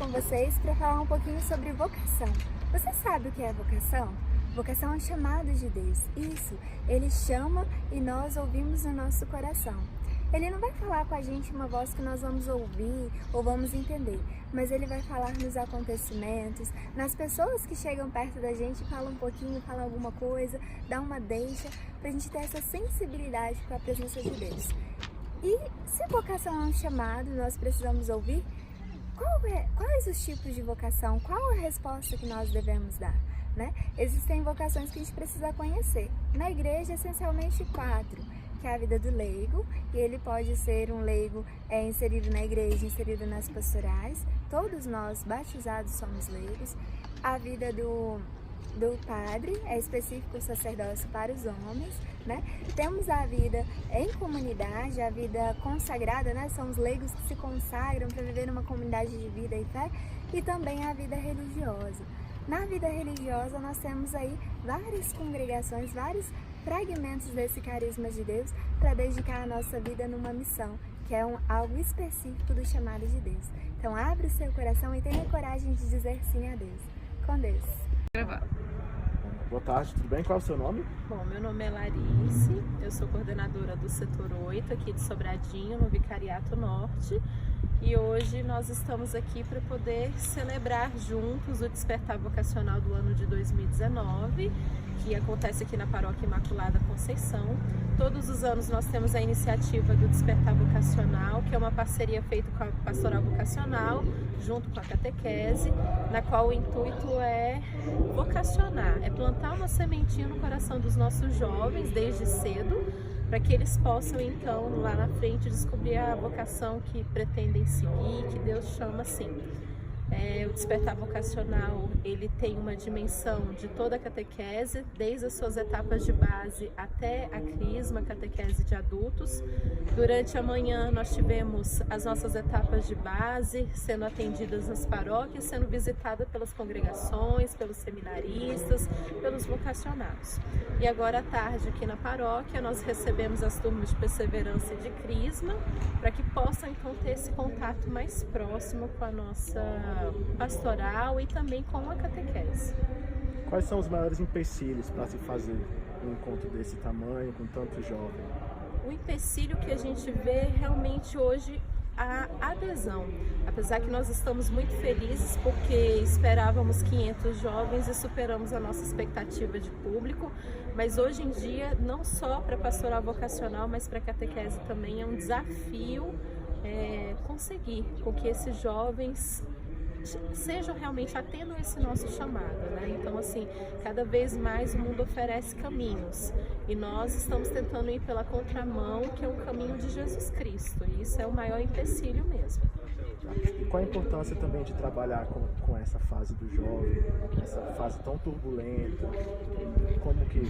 com vocês para falar um pouquinho sobre vocação. Você sabe o que é vocação? Vocação é um chamado de Deus. Isso, Ele chama e nós ouvimos no nosso coração. Ele não vai falar com a gente uma voz que nós vamos ouvir ou vamos entender, mas Ele vai falar nos acontecimentos, nas pessoas que chegam perto da gente, falam um pouquinho, falam alguma coisa, dá uma deixa, para a gente ter essa sensibilidade com a presença de Deus. E se vocação é um chamado, nós precisamos ouvir, quais os tipos de vocação, qual a resposta que nós devemos dar? Né? Existem vocações que a gente precisa conhecer. Na igreja, essencialmente 4, que é a vida do leigo, e ele pode ser um leigo inserido na igreja, inserido nas pastorais. Todos nós, batizados, somos leigos. A vida do padre, é específico o sacerdócio para os homens, né? Temos a vida em comunidade, a vida consagrada, né? São os leigos que se consagram para viver numa comunidade de vida e fé, e também a vida religiosa. Na vida religiosa nós temos aí várias congregações, vários fragmentos desse carisma de Deus para dedicar a nossa vida numa missão, que é algo específico do chamado de Deus. Então abre o seu coração e tenha coragem de dizer sim a Deus. Com Deus. Gravar. Boa tarde, tudo bem? Qual é o seu nome? Bom, meu nome é Larice, eu sou coordenadora do setor 8 aqui de Sobradinho, no Vicariato Norte, e hoje nós estamos aqui para poder celebrar juntos o Despertar Vocacional do ano de 2019, que acontece aqui na Paróquia Imaculada Conceição. Todos os anos nós temos a iniciativa do Despertar Vocacional, que é uma parceria feita com a Pastoral Vocacional, junto com a catequese, na qual o intuito é vocacionar, é plantar uma sementinha no coração dos nossos jovens desde cedo, para que eles possam então lá na frente descobrir a vocação que pretendem seguir, que Deus chama assim. O Despertar Vocacional, ele tem uma dimensão de toda a catequese, desde as suas etapas de base até a crisma, a catequese de adultos. Durante a manhã nós tivemos as nossas etapas de base sendo atendidas nas paróquias, sendo visitada pelas congregações, pelos seminaristas, pelos vocacionados. E agora à tarde aqui na paróquia nós recebemos as turmas de perseverança e de crisma, para que possam então ter esse contato mais próximo com a nossa pastoral e também com a catequese. Quais são os maiores empecilhos para se fazer um encontro desse tamanho, com tanto jovem? O empecilho que a gente vê realmente hoje a adesão, apesar que nós estamos muito felizes porque esperávamos 500 jovens e superamos a nossa expectativa de público, mas hoje em dia não só para a pastoral vocacional, mas para a catequese também é um desafio conseguir com que esses jovens sejam realmente atendam esse nosso chamado, né? Então assim, cada vez mais o mundo oferece caminhos e nós estamos tentando ir pela contramão, que é o caminho de Jesus Cristo, e isso é o maior empecilho mesmo. E qual a importância também de trabalhar com essa fase do jovem, essa fase tão turbulenta, como que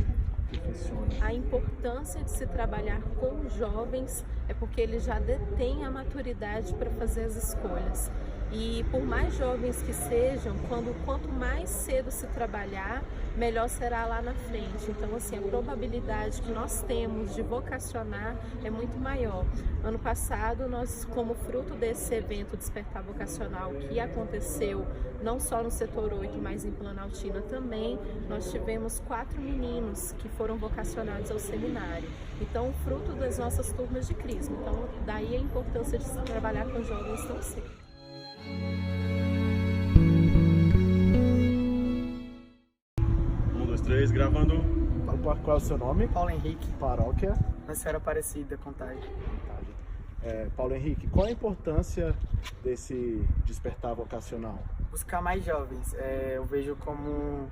funciona? A importância de se trabalhar com jovens é porque eles já detêm a maturidade para fazer as escolhas. E por mais jovens que sejam, quanto mais cedo se trabalhar, melhor será lá na frente. Então, assim, a probabilidade que nós temos de vocacionar é muito maior. Ano passado, nós, como fruto desse evento Despertar Vocacional, que aconteceu não só no setor 8, mas em Planaltina também, nós tivemos 4 meninos que foram vocacionados ao seminário. Então, fruto das nossas turmas de crisma. Então, daí a importância de se trabalhar com jovens tão cedo. Gravando. Qual é o seu nome? Paulo Henrique. Paróquia? Nossa Senhora Aparecida, Contagem. Paulo Henrique, qual a importância desse despertar vocacional? Buscar mais jovens. Eu vejo como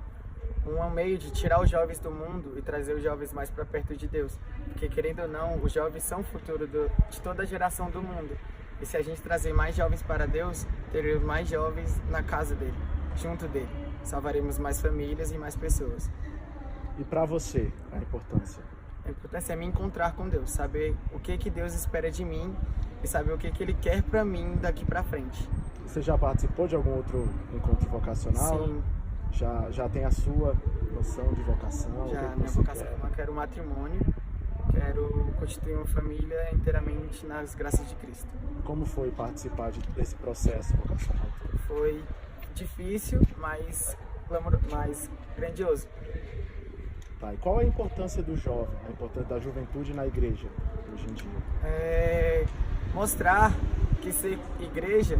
um meio de tirar os jovens do mundo e trazer os jovens mais para perto de Deus. Porque, querendo ou não, os jovens são o futuro de toda a geração do mundo. E se a gente trazer mais jovens para Deus, teremos mais jovens na casa dele, junto dele. Salvaremos mais famílias e mais pessoas. E para você, a importância? A importância é me encontrar com Deus, saber o que Deus espera de mim e saber o que Ele quer para mim daqui para frente. Você já participou de algum outro encontro vocacional? Sim. Já tem a sua noção de vocação? Já, minha vocação eu quero matrimônio, quero constituir uma família inteiramente nas graças de Cristo. Como foi participar desse processo vocacional? Foi difícil, mas grandioso. Tá, e qual a importância do jovem, a importância da juventude na igreja hoje em dia? Mostrar que ser igreja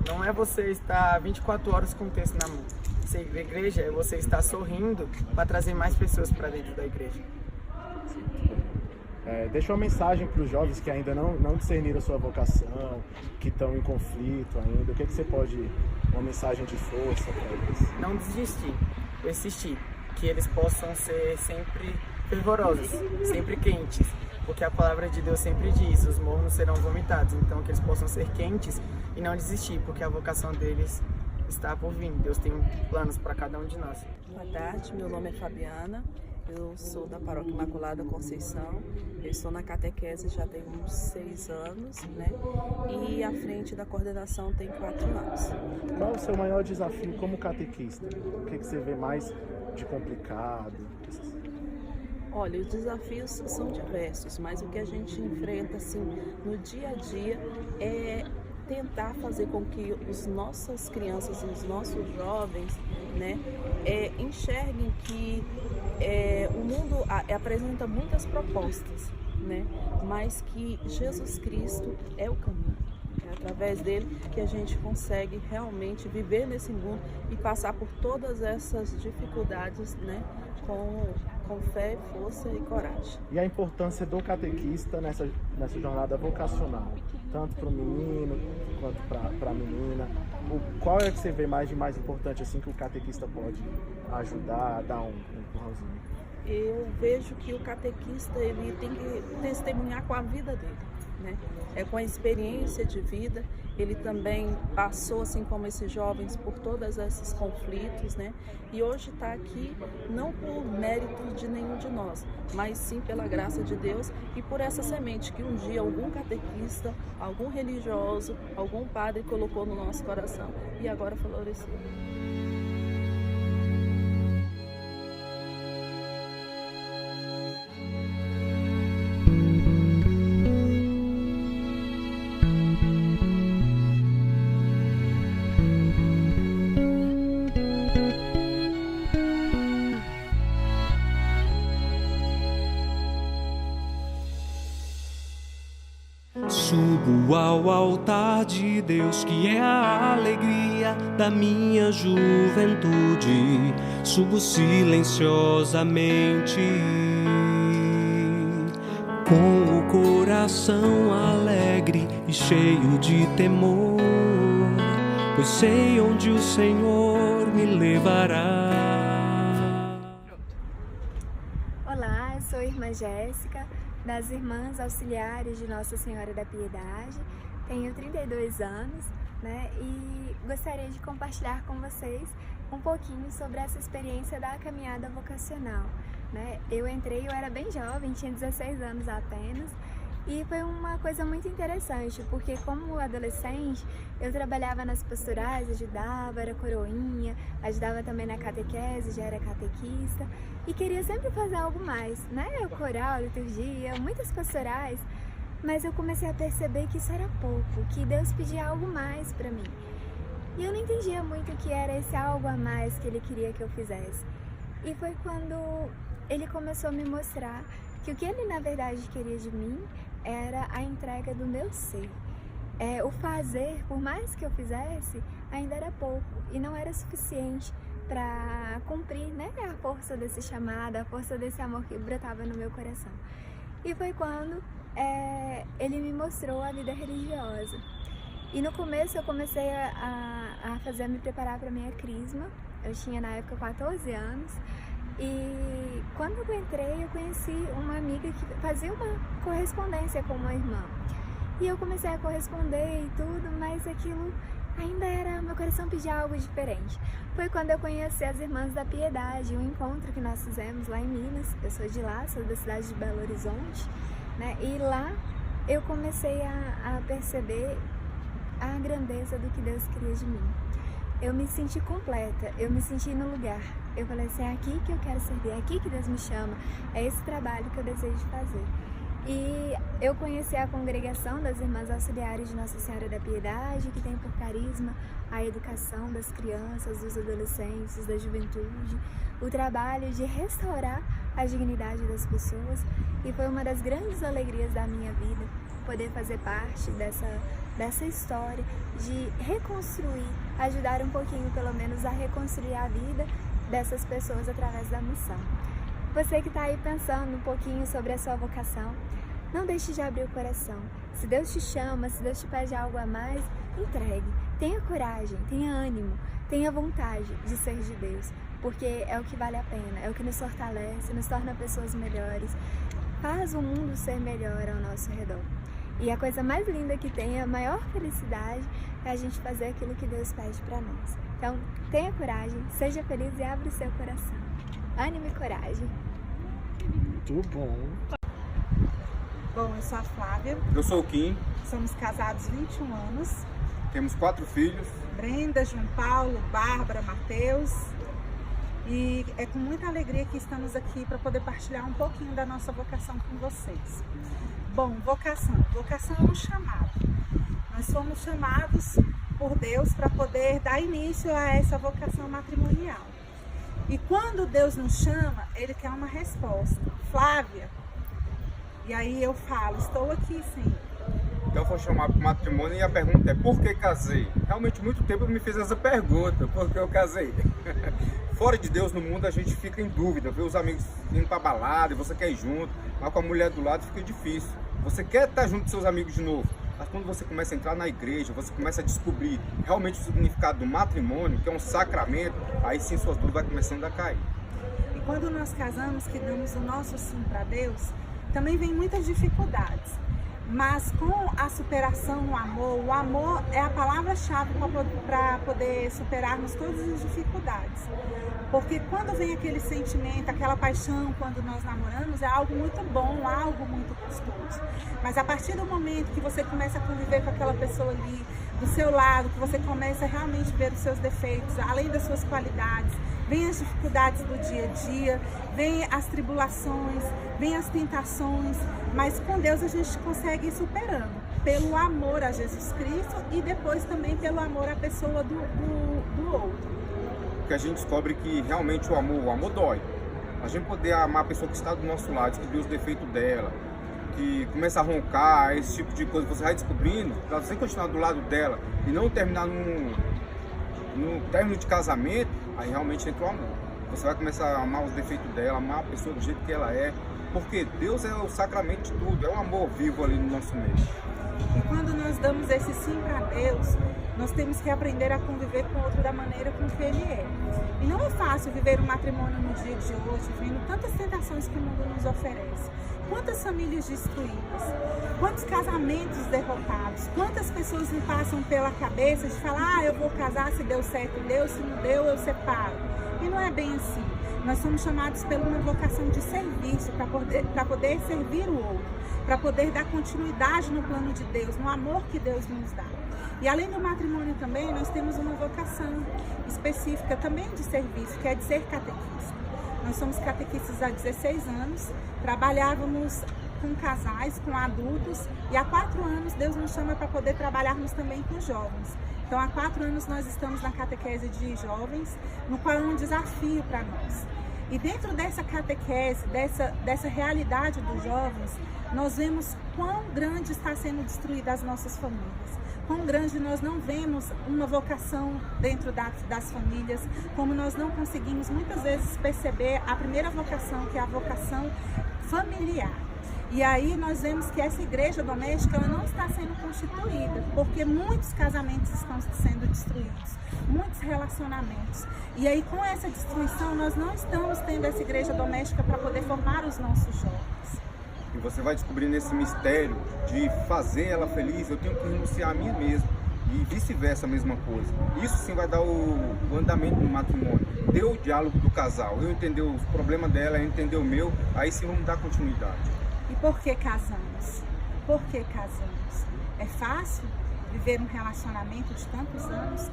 não é você estar 24 horas com o texto na mão. Ser igreja é você estar sorrindo para trazer mais pessoas para dentro da igreja. Deixa uma mensagem para os jovens que ainda não discerniram a sua vocação, que estão em conflito ainda. O que você pode, uma mensagem de força para eles? Não desistir, persistir, que eles possam ser sempre fervorosos, sempre quentes, porque a palavra de Deus sempre diz, os mornos serão vomitados, então que eles possam ser quentes e não desistir, porque a vocação deles está por vir. Deus tem planos para cada um de nós. Boa tarde, meu nome é Fabiana, eu sou da Paróquia Imaculada Conceição, eu estou na catequese já tem uns 6 anos, né? E à frente da coordenação tem 4 anos. Qual é o seu maior desafio como catequista? O que você vê mais de complicado? Olha, os desafios são diversos, mas o que a gente enfrenta assim, no dia a dia é tentar fazer com que as nossas crianças e os nossos jovens, né, enxerguem que o mundo apresenta muitas propostas, né, mas que Jesus Cristo é o caminho. É através dele que a gente consegue realmente viver nesse mundo e passar por todas essas dificuldades, né, com fé, força e coragem. E a importância do catequista nessa jornada vocacional, tanto para o menino quanto para a menina. Qual é que você vê mais importante assim que o catequista pode ajudar a dar um empurrãozinho? Eu vejo que o catequista ele tem que testemunhar com a vida dele, né? Com a experiência de vida. Ele também passou, assim como esses jovens, por todos esses conflitos, né? E hoje está aqui não por mérito de nenhum de nós, mas sim pela graça de Deus e por essa semente que um dia algum catequista, algum religioso, algum padre colocou no nosso coração e agora floresceu. Subo ao altar de Deus, que é a alegria da minha juventude. Subo silenciosamente, com o coração alegre e cheio de temor, pois sei onde o Senhor me levará. Olá, eu sou a irmã Jéssica, das Irmãs Auxiliares de Nossa Senhora da Piedade. Tenho 32 anos, né, e gostaria de compartilhar com vocês um pouquinho sobre essa experiência da caminhada vocacional, né? Eu era bem jovem, tinha 16 anos apenas, e foi uma coisa muito interessante, porque como adolescente eu trabalhava nas pastorais, ajudava, era coroinha, ajudava também na catequese, já era catequista, e queria sempre fazer algo mais, né? O coral, liturgia, muitas pastorais, mas eu comecei a perceber que isso era pouco, que Deus pedia algo mais para mim. E eu não entendia muito o que era esse algo a mais que Ele queria que eu fizesse. E foi quando Ele começou a me mostrar que o que Ele na verdade queria de mim era a entrega do meu ser. O fazer, por mais que eu fizesse, ainda era pouco e não era suficiente para cumprir, né, a força desse chamado, a força desse amor que brotava no meu coração. E foi quando Ele me mostrou a vida religiosa. E no começo eu comecei a me preparar para a minha crisma. Eu tinha na época 14 anos. E quando eu entrei, eu conheci uma amiga que fazia uma correspondência com uma irmã. E eu comecei a corresponder e tudo, mas aquilo ainda era, meu coração pedia algo diferente. Foi quando eu conheci as Irmãs da Piedade, um encontro que nós fizemos lá em Minas. Eu sou de lá, sou da cidade de Belo Horizonte, né? E lá eu comecei a perceber a grandeza do que Deus queria de mim. Eu me senti completa, eu me senti no lugar. Eu falei assim, é aqui que eu quero servir, é aqui que Deus me chama, é esse trabalho que eu desejo fazer. E eu conheci a congregação das Irmãs Auxiliares de Nossa Senhora da Piedade, que tem por carisma a educação das crianças, dos adolescentes, da juventude, o trabalho de restaurar a dignidade das pessoas, e foi uma das grandes alegrias da minha vida poder fazer parte dessa história de reconstruir, ajudar um pouquinho pelo menos a reconstruir a vida dessas pessoas através da missão. Você que está aí pensando um pouquinho sobre a sua vocação, não deixe de abrir o coração. Se Deus te chama, se Deus te pede algo a mais, entregue. Tenha coragem, tenha ânimo, tenha vontade de ser de Deus, porque é o que vale a pena, é o que nos fortalece, nos torna pessoas melhores, faz o mundo ser melhor ao nosso redor. E a coisa mais linda que tem, a maior felicidade, é a gente fazer aquilo que Deus pede para nós. Então, tenha coragem, seja feliz e abra o seu coração. Ânimo e coragem. Muito bom. Bom, eu sou a Flávia. Eu sou o Kim. Somos casados 21 anos. Temos 4 filhos. Brenda, João Paulo, Bárbara, Mateus. E é com muita alegria que estamos aqui para poder partilhar um pouquinho da nossa vocação com vocês. Bom, vocação. Vocação é um chamado. Nós somos chamados por Deus para poder dar início a essa vocação matrimonial. E quando Deus nos chama, Ele quer uma resposta. Flávia. E aí eu falo, estou aqui sim. Então foi chamado para o matrimônio e a pergunta é: por que casei? Realmente muito tempo eu me fiz essa pergunta, por que eu casei? Fora de Deus no mundo a gente fica em dúvida, vê os amigos indo para balada e você quer ir junto, mas com a mulher do lado fica difícil. Você quer estar junto com seus amigos de novo, mas quando você começa a entrar na igreja, você começa a descobrir realmente o significado do matrimônio, que é um sacramento, aí sim suas dúvidas vão começando a cair. E quando nós casamos, que damos o nosso sim para Deus, também vem muitas dificuldades. Mas com a superação no amor, o amor é a palavra-chave para poder superarmos todas as dificuldades. Porque quando vem aquele sentimento, aquela paixão, quando nós namoramos, é algo muito bom, algo muito gostoso. Mas a partir do momento que você começa a conviver com aquela pessoa ali, do seu lado, que você começa a realmente ver os seus defeitos, além das suas qualidades, vem as dificuldades do dia a dia, vem as tribulações, vem as tentações, mas com Deus a gente consegue ir superando, pelo amor a Jesus Cristo e depois também pelo amor à pessoa do outro. Porque a gente descobre que realmente o amor dói. A gente poder amar a pessoa que está do nosso lado, descobrir os defeitos dela, que começa a roncar, esse tipo de coisa, você vai descobrindo, para você continuar do lado dela e não terminar no término de casamento, aí realmente entra o amor. Você vai começar a amar os defeitos dela, amar a pessoa do jeito que ela é, porque Deus é o sacramento de tudo, é um amor vivo ali no nosso meio. E quando nós damos esse sim para Deus, nós temos que aprender a conviver com o outro da maneira com que ele é. E não é fácil viver um matrimônio no dia de hoje, vendo tantas tentações que o mundo nos oferece. Quantas famílias destruídas, quantos casamentos derrotados, quantas pessoas me passam pela cabeça de falar: eu vou casar, se deu certo deu, se não deu eu separo. E não é bem assim. Nós somos chamados pela uma vocação de serviço, para poder servir o outro, para poder dar continuidade no plano de Deus, no amor que Deus nos dá. E além do matrimônio também, nós temos uma vocação específica também de serviço, que é de ser catequista. Nós somos catequistas há 16 anos, trabalhávamos com casais, com adultos, e há 4 anos Deus nos chama para poder trabalharmos também com jovens. Então há 4 anos nós estamos na catequese de jovens, no qual é um desafio para nós. E dentro dessa catequese, dessa realidade dos jovens, nós vemos quão grande está sendo destruída as nossas famílias. Quão grande nós não vemos uma vocação dentro das famílias, como nós não conseguimos muitas vezes perceber a primeira vocação, que é a vocação familiar. E aí nós vemos que essa igreja doméstica ela não está sendo constituída, porque muitos casamentos estão sendo destruídos, muitos relacionamentos. E aí com essa destruição nós não estamos tendo essa igreja doméstica para poder formar os nossos jovens. E você vai descobrindo esse mistério de fazer ela feliz, eu tenho que renunciar a mim mesmo. E vice-versa, a mesma coisa. Isso sim vai dar o andamento no matrimônio. Ter o diálogo do casal. Eu entender os problemas dela, eu entender o meu, aí sim vamos dar continuidade. E por que casamos? Por que casamos? É fácil? viver um relacionamento de tantos anos?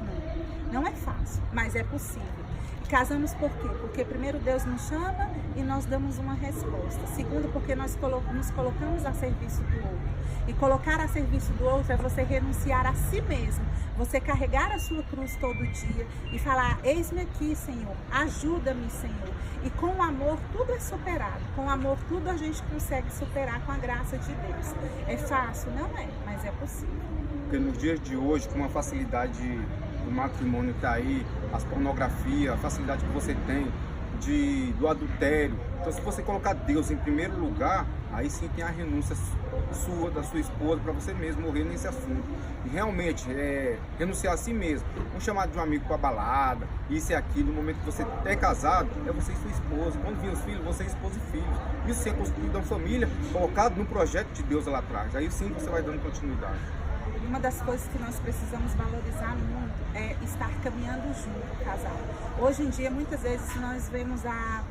Não é fácil, mas é possível. Casamos por quê? Porque primeiro Deus nos chama e nós damos uma resposta. Segundo, porque nós nos colocamos a serviço do outro. E colocar a serviço do outro é você renunciar a si mesmo. Você carregar a sua cruz todo dia e falar: eis-me aqui, Senhor, ajuda-me, Senhor. E com o amor tudo é superado. Com o amor tudo a gente consegue superar com a graça de Deus. É fácil? Não é, mas é possível. Porque nos dias de hoje, com a facilidade do matrimônio que está aí, as pornografias, a facilidade que você tem do adultério. Então, se você colocar Deus em primeiro lugar, aí sim tem a renúncia sua, da sua esposa, para você mesmo morrer nesse assunto. E realmente, renunciar a si mesmo. Um chamado de um amigo para balada, isso e aquilo, no momento que você é casado, é você e sua esposa. Quando vir os filhos, você é esposa e filhos. Isso sim é construído uma família, colocado no projeto de Deus lá atrás. Aí sim você vai dando continuidade. Uma das coisas que nós precisamos valorizar muito é estar caminhando junto, casal. Hoje em dia, muitas vezes, nós vemos a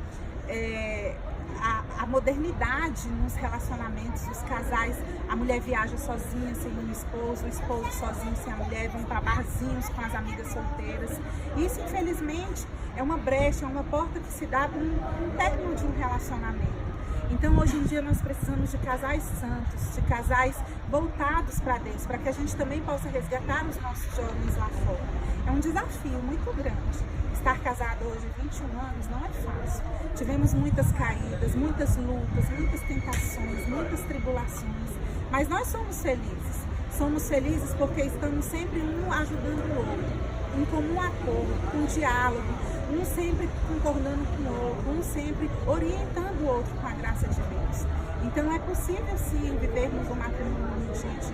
modernidade nos relacionamentos, os casais, a mulher viaja sozinha sem um esposo, o esposo sozinho sem a mulher, vão para barzinhos com as amigas solteiras. Isso, infelizmente, é uma brecha, é uma porta que se dá para um término de um relacionamento. Então, hoje em dia, nós precisamos de casais santos, de casais voltados para Deus, para que a gente também possa resgatar os nossos jovens lá fora. É um desafio muito grande. Estar casado hoje, 21 anos, não é fácil. Tivemos muitas caídas, muitas lutas, muitas tentações, muitas tribulações, mas nós somos felizes. Somos felizes porque estamos sempre um ajudando o outro, em comum acordo, com diálogo, um sempre concordando com o outro, um sempre orientando o outro com a graça de Deus. Então é possível sim vivermos o matrimônio nos dias de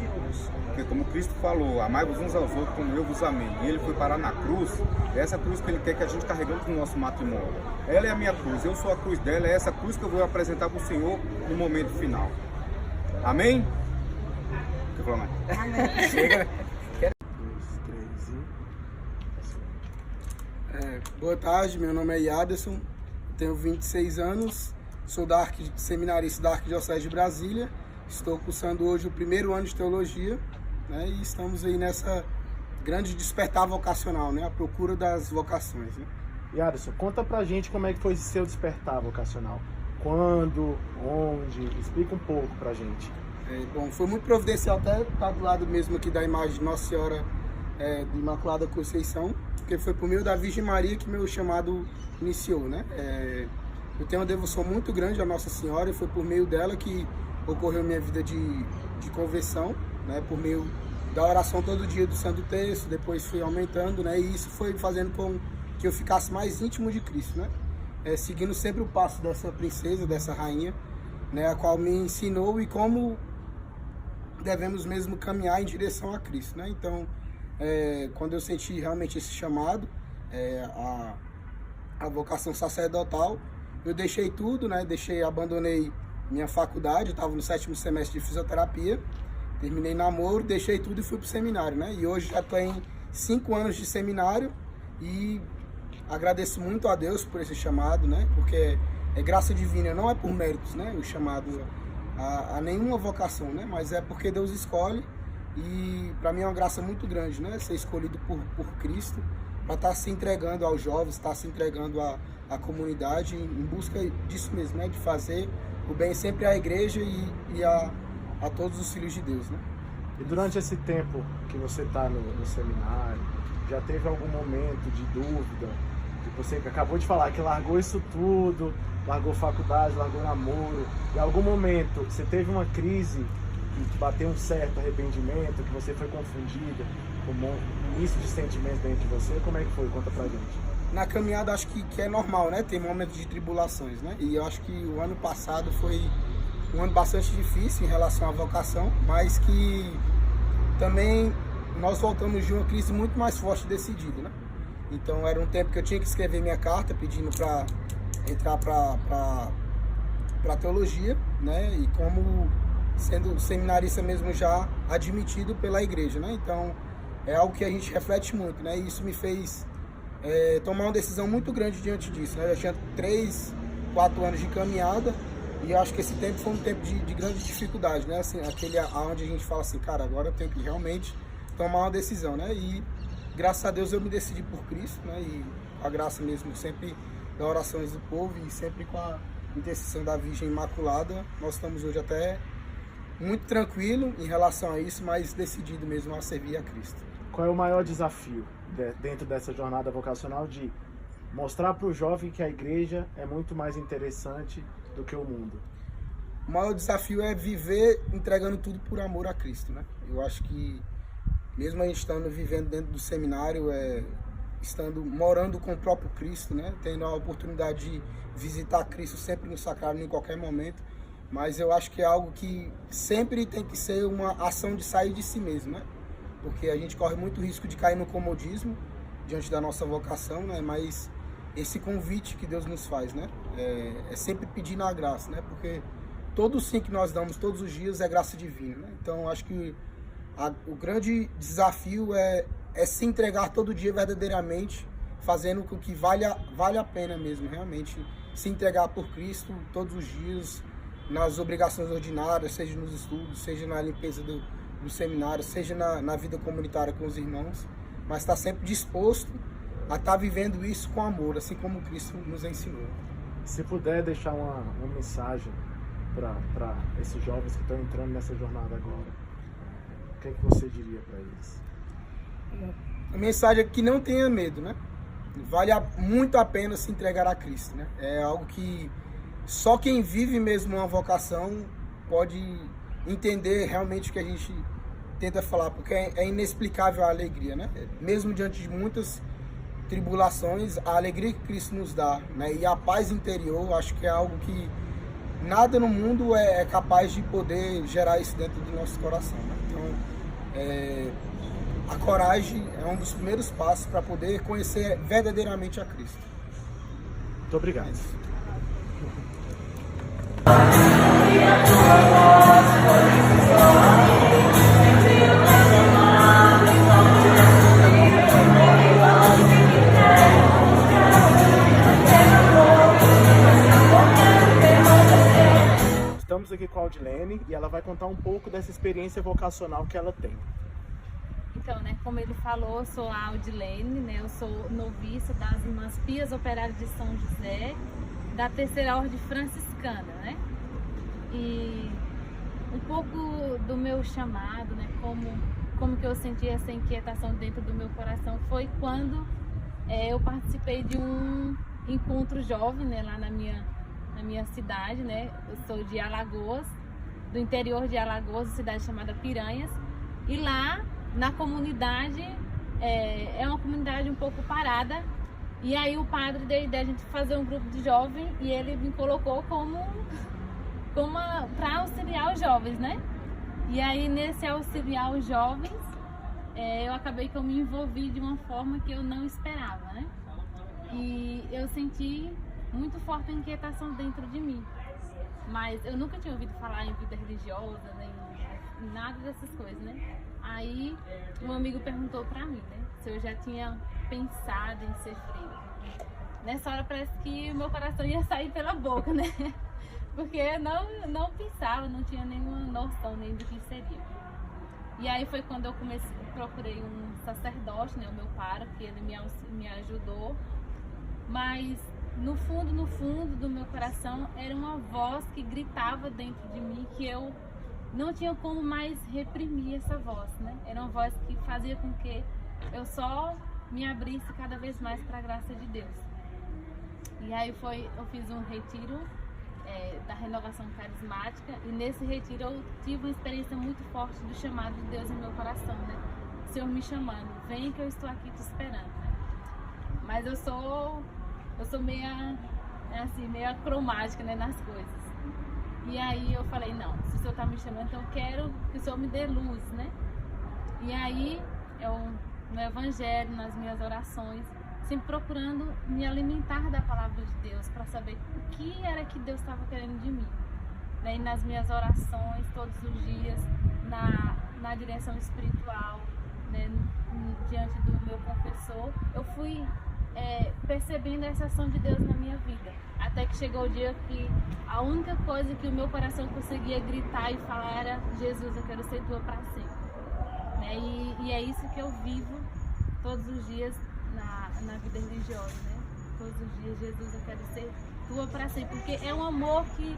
hoje. Porque como Cristo falou, amai-vos uns aos outros como eu vos amei. E ele foi parar na cruz, é essa cruz que ele quer que a gente carregamos no nosso matrimônio. Ela é a minha cruz, eu sou a cruz dela, é essa cruz que eu vou apresentar para o Senhor no momento final. Amém? O que falou, mãe? Amém. Chega. Boa tarde, meu nome é Yaderson, tenho 26 anos, sou seminarista da Arquidiocese de Brasília, estou cursando hoje o primeiro ano de teologia, né, e estamos aí nessa grande despertar vocacional, né, a procura das vocações. Né. Yaderson, conta pra gente como é que foi esse seu despertar vocacional. Quando, onde, explica um pouco pra gente. Bom, foi muito providencial até estar do lado mesmo aqui da imagem de Nossa Senhora de Imaculada Conceição, porque foi por meio da Virgem Maria que meu chamado iniciou, né? Eu tenho uma devoção muito grande à Nossa Senhora e foi por meio dela que ocorreu minha vida de conversão, né? Por meio da oração todo dia do Santo Terço, depois fui aumentando, né? E isso foi fazendo com que eu ficasse mais íntimo de Cristo, né? Seguindo sempre o passo dessa princesa, dessa rainha, né? A qual me ensinou e como devemos mesmo caminhar em direção a Cristo, né? Então, quando eu senti realmente esse chamado, a vocação sacerdotal, eu deixei tudo, né? Abandonei minha faculdade, estava no 7º semestre de fisioterapia, terminei namoro, deixei tudo e fui para o seminário, né? E hoje já estou em 5 anos de seminário e agradeço muito a Deus por esse chamado, né? Porque é graça divina, não é por méritos, né? O chamado a nenhuma vocação, né? Mas é porque Deus escolhe. E para mim é uma graça muito grande, né? Ser escolhido por Cristo para estar se entregando aos jovens, estar se entregando à comunidade em busca disso mesmo, né? De fazer o bem sempre à igreja e a todos os filhos de Deus, né? E durante esse tempo que você está no seminário, já teve algum momento de dúvida? Que você acabou de falar que largou isso tudo, largou faculdade, largou namoro. Em algum momento você teve uma crise que bateu um certo arrependimento, que você foi confundida, como um início de sentimento dentro de você? Como é que foi? Conta pra gente. Na caminhada acho que é normal, né? Tem momentos de tribulações, né? E eu acho que o ano passado foi um ano bastante difícil em relação à vocação, mas que também nós voltamos de uma crise muito mais forte e decidida, né? Então era um tempo que eu tinha que escrever minha carta pedindo para entrar para teologia, né? E como sendo seminarista mesmo já admitido pela igreja, né? Então é algo que a gente reflete muito, né? E isso me fez tomar uma decisão muito grande diante disso, né? Eu tinha 3, 4 anos de caminhada E eu acho que esse tempo foi um tempo de grande dificuldade, né? Assim, aquele onde a gente fala assim, cara, agora eu tenho que realmente tomar uma decisão, né? E graças a Deus eu me decidi por Cristo, né? E a graça mesmo, sempre das orações do povo e sempre com a intercessão da Virgem Imaculada, nós estamos hoje até muito tranquilo em relação a isso, mas decidido mesmo a servir a Cristo. Qual é o maior desafio dentro dessa jornada vocacional de mostrar para o jovem que a igreja é muito mais interessante do que o mundo? O maior desafio é viver entregando tudo por amor a Cristo, né? Eu acho que mesmo a gente estando vivendo dentro do seminário, morando com o próprio Cristo, né? Tendo a oportunidade de visitar Cristo sempre no sacrário, em qualquer momento, mas eu acho que é algo que sempre tem que ser uma ação de sair de si mesmo, né? Porque a gente corre muito risco de cair no comodismo diante da nossa vocação, né? Mas esse convite que Deus nos faz, né? É sempre pedir na graça, né? Porque todo sim que nós damos todos os dias é graça divina, né? Então acho que o grande desafio é se entregar todo dia verdadeiramente, fazendo com que vale a pena mesmo, realmente, se entregar por Cristo todos os dias, nas obrigações ordinárias, seja nos estudos, seja na limpeza do seminário, seja na vida comunitária com os irmãos, mas estar sempre disposto a estar vivendo isso com amor, assim como Cristo nos ensinou. Se puder deixar uma mensagem para esses jovens que estão entrando nessa jornada agora, o que é que você diria para eles? A mensagem é que não tenha medo, né? Vale muito a pena se entregar a Cristo, né? É algo que só quem vive mesmo uma vocação pode entender realmente o que a gente tenta falar, porque é inexplicável a alegria, né? Mesmo diante de muitas tribulações, a alegria que Cristo nos dá, né? E a paz interior, acho que é algo que nada no mundo é capaz de poder gerar isso dentro do nosso coração, né? Então, a coragem é um dos primeiros passos para poder conhecer verdadeiramente a Cristo. Muito obrigado. Estamos aqui com a Audilene e ela vai contar um pouco dessa experiência vocacional que ela tem. Então, né, como ele falou, eu sou a Audilene, né, eu sou noviça das Irmãs Pias Operárias de São José, da Terceira Ordem Franciscana, né? E um pouco do meu chamado, né, como que eu senti essa inquietação dentro do meu coração foi quando eu participei de um encontro jovem, né, lá na minha cidade, né? Eu sou de Alagoas, do interior de Alagoas, cidade chamada Piranhas, e lá na comunidade, é uma comunidade um pouco parada, e aí o padre deu a ideia de a gente fazer um grupo de jovens e ele me colocou para auxiliar os jovens, né? E aí nesse auxiliar os jovens, eu acabei que eu me envolvi de uma forma que eu não esperava, né? E eu senti muito forte a inquietação dentro de mim, mas eu nunca tinha ouvido falar em vida religiosa, nem nada dessas coisas, né? Aí um amigo perguntou pra mim, né, se eu já tinha pensado em ser freira. Nessa hora parece que o meu coração ia sair pela boca, né? Porque eu não pensava, não tinha nenhuma noção nem do que seria. E aí foi quando eu procurei um sacerdote, né, o meu pároco, que ele me ajudou. Mas no fundo do meu coração era uma voz que gritava dentro de mim que eu não tinha como mais reprimir essa voz, né? Era uma voz que fazia com que eu só me abrisse cada vez mais para a graça de Deus. E aí eu fiz um retiro da renovação carismática, e nesse retiro eu tive uma experiência muito forte do chamado de Deus em meu coração, né? O Senhor me chamando, vem que eu estou aqui te esperando, né? Mas eu sou meia cromática, né, nas coisas. E aí eu falei, não, se o Senhor está me chamando, então eu quero que o Senhor me dê luz, né? E aí no Evangelho, nas minhas orações, sempre procurando me alimentar da palavra de Deus para saber o que era que Deus estava querendo de mim. E nas minhas orações, todos os dias, na direção espiritual, né, diante do meu confessor, eu fui percebendo essa ação de Deus na minha vida. Até que chegou o dia que a única coisa que o meu coração conseguia gritar e falar era: Jesus, eu quero ser tua para sempre. Né? E é isso que eu vivo todos os dias na vida religiosa. Né? Todos os dias: Jesus, eu quero ser tua para sempre. Porque é um amor que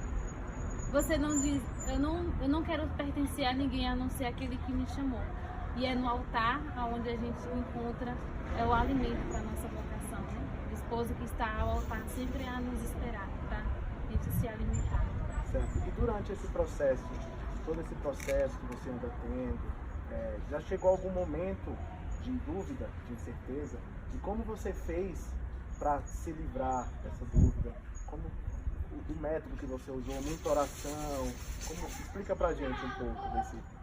você não diz: eu não quero pertencer a ninguém a não ser aquele que me chamou. E é no altar onde a gente encontra o alimento para a nossa vocação. Né? O esposo que está ao altar sempre a nos esperar para a gente se alimentar. Certo. E durante esse processo, todo esse processo que você anda tendo, já chegou algum momento de dúvida, de incerteza, de como você fez para se livrar dessa dúvida? Como o método que você usou, muita oração? Explica pra gente um pouco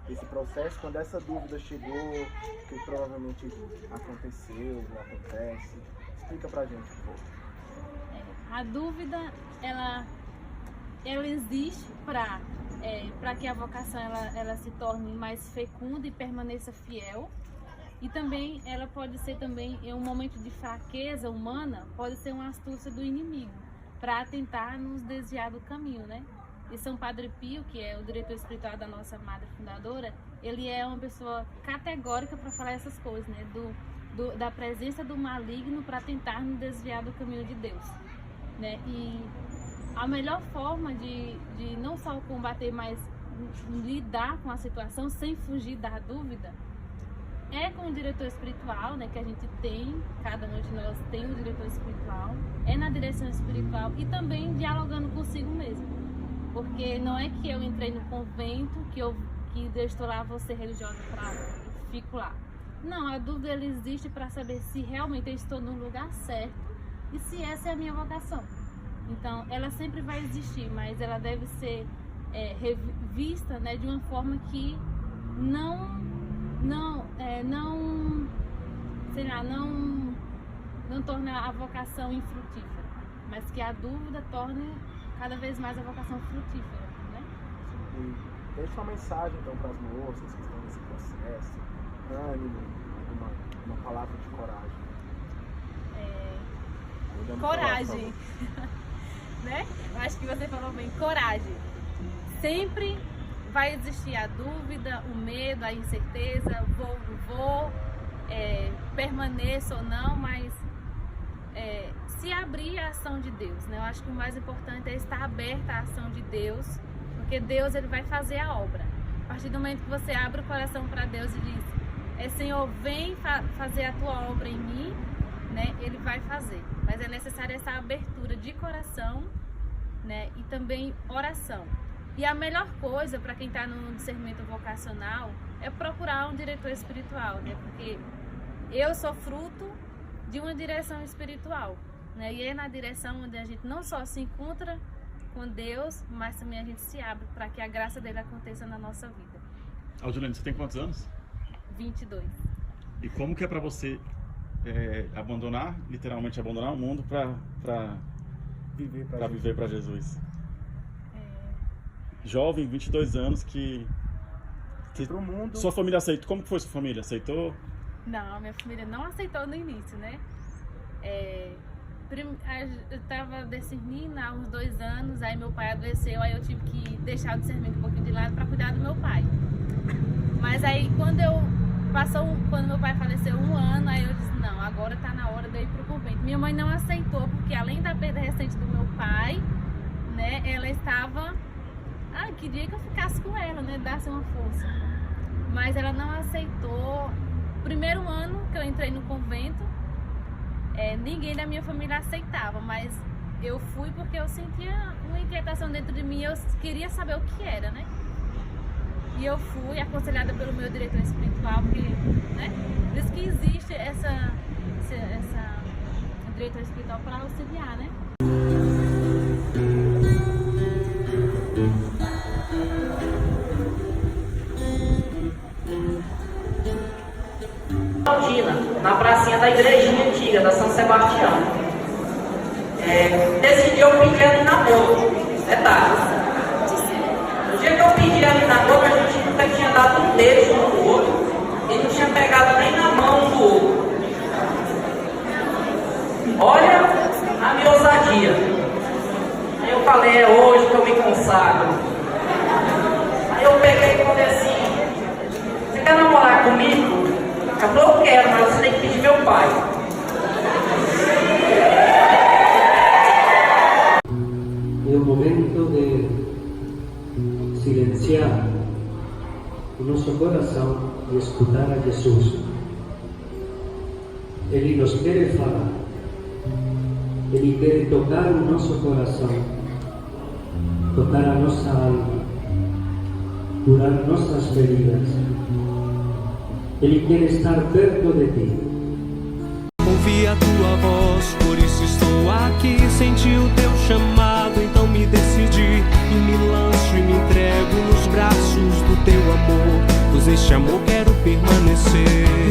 desse processo, quando essa dúvida chegou, que provavelmente aconteceu, acontece. Explica pra gente um pouco. A dúvida, ela existe para que a vocação ela se torne mais fecunda e permaneça fiel. E também ela pode ser também, em um momento de fraqueza humana, pode ser uma astúcia do inimigo para tentar nos desviar do caminho, né? E São Padre Pio, que é o diretor espiritual da nossa madre fundadora, ele é uma pessoa categórica para falar essas coisas, né? Da presença do maligno para tentar nos desviar do caminho de Deus, né? E a melhor forma de não só combater, mas lidar com a situação sem fugir da dúvida é com o diretor espiritual, né, que a gente tem, cada um de nós tem um diretor espiritual, é na direção espiritual e também dialogando consigo mesmo. Porque não é que eu entrei no convento, que eu estou lá, vou ser religiosa, fico lá. Não, a dúvida ela existe para saber se realmente eu estou no lugar certo e se essa é a minha vocação. Então, ela sempre vai existir, mas ela deve ser revista, né, de uma forma que não torna a vocação infrutífera, mas que a dúvida torne cada vez mais a vocação frutífera, né? E deixa uma mensagem então para as moças que estão nesse processo, ânimo, uma palavra de coragem. Coragem, né? Eu acho que você falou bem, coragem. Sempre vai existir a dúvida, o medo, a incerteza, vou, permaneço ou não, mas se abrir à ação de Deus, né? Eu acho que o mais importante é estar aberta à ação de Deus, porque Deus ele vai fazer a obra. A partir do momento que você abre o coração para Deus e diz: Senhor, vem fazer a tua obra em mim, né? Ele vai fazer, mas é necessária essa abertura de coração, né? E também oração. E a melhor coisa para quem está no discernimento vocacional é procurar um diretor espiritual, né? Porque eu sou fruto de uma direção espiritual, né? E é na direção onde a gente não só se encontra com Deus, mas também a gente se abre para que a graça dele aconteça na nossa vida. Aldilene, você tem quantos anos? 22. E como que é para você literalmente abandonar o mundo para viver para Jesus? Jovem, 22 anos, que pro mundo. Sua família aceitou? Como que foi sua família? Aceitou? Não, minha família não aceitou no início, né? Eu estava discernindo há uns 2 anos, aí meu pai adoeceu, aí eu tive que deixar o discernimento um pouquinho de lado para cuidar do meu pai. Mas aí quando meu pai faleceu 1 ano, aí eu disse: não, agora tá na hora de eu ir pro convento. Minha mãe não aceitou, porque além da perda recente do meu pai, né, ela estava... queria que eu ficasse com ela, né? Dar-se uma força. Mas ela não aceitou. Primeiro ano que eu entrei no convento, ninguém da minha família aceitava, mas eu fui porque eu sentia uma inquietação dentro de mim, eu queria saber o que era, né? E eu fui aconselhada pelo meu diretor espiritual, porque, né? Por isso que existe essa diretor espiritual para auxiliar, né? Na pracinha da igrejinha antiga, da São Sebastião. Nesse dia eu pedi ela em namoro. Detalhe. No dia que eu pedi ela em namoro, a gente nunca tinha dado um beijo um no outro e não tinha pegado nem na mão um do outro. falei, é hoje que eu me consagro. Aí eu peguei e falei assim, você quer namorar comigo? Ela falou, eu quero, mas você tem que pedir meu pai. É o momento de silenciar o nosso coração e escutar a Jesus. Ele nos quer falar, Ele quer tocar o nosso coração, tocar a nossa alma, curar nossas feridas. Ele quer estar perto de ti. Ouvi a tua voz, por isso estou aqui. Senti o teu chamado, então me decidi e me lanço e me entrego nos braços do teu amor, pois este amor quero permanecer.